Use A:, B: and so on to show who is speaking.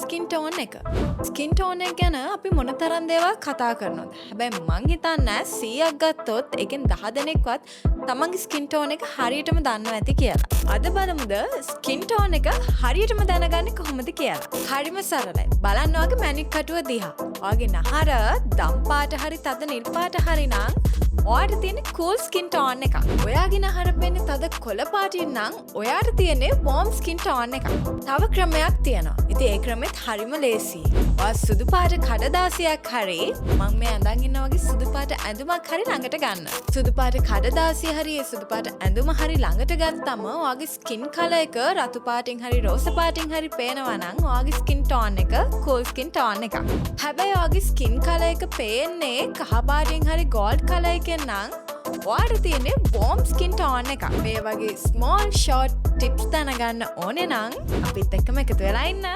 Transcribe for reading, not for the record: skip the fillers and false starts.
A: Skin tone එක. Skin tone එක ගැන අපි මොනතරම් දේවල් කතා කරනවද? හැබැයි මං හිතන්නේ 100ක් ගත්තොත් ඒකෙන් 10 දෙනෙක්වත් තමන්ගේ ස්කින් ටෝන් එක හරියටම දන්නවා ඇති කියලා. අද බලමුද ස්කින් ටෝන් එක හරියටම දැනගන්නේ කොහොමද කියලා. හරිම සරලයි. බලන්න ඔයාගේ මැනික් කටුව දිහා. ඔයාගේ නහර දම් පාට හරි තද නිල් පාට හරි නම් ඔයාට තියෙන කූල් ස්කින් ටෝන් එකක්. ඔයාගේ නහර වෙන්නේ තද කොළ පාටින් නම් ඔයාට තියෙන්නේ වෝම් ස්කින් ටෝන් එකක්. තව ක්‍රමයක් තියෙනවා. ඉතින් ඒ ක්‍රමෙත් හරිම ලේසියි. ඔයා සුදු පාට කඩදාසියක් හරි මම මේ අඳන් ඉන්නා වගේ සුදු පාට ඇඳුමක් හරි ළඟට ගන්න. සුදු පාට කඩදාසිය හරි ඒ සුදු පාට ඇඳුම හරි ළඟට ගත්තම ඔයාගේ ස්කින් කලර් එක රතු පාටින් හරි රෝස පාටින් හරි පේනවා නම් ඔයාගේ ස්කින් ටෝන් එක කූල් ස්කින් ටෝන් එකක්. හැබැයි ඔයාගේ ස්කින් කලර් එක පේන්නේ කහ පාටින් හරි ගෝල්ඩ් කලර් එකෙන් නම් ඔයාට තියෙන්නේ වෝම් ස්කින් ටෝන් එකක්. මේ වගේ ස්මෝල් ෂෝට් ටිප්ස් දැනගන්න ඕනේ නම් අපිත් එක්කම එකතු වෙලා ඉන්න.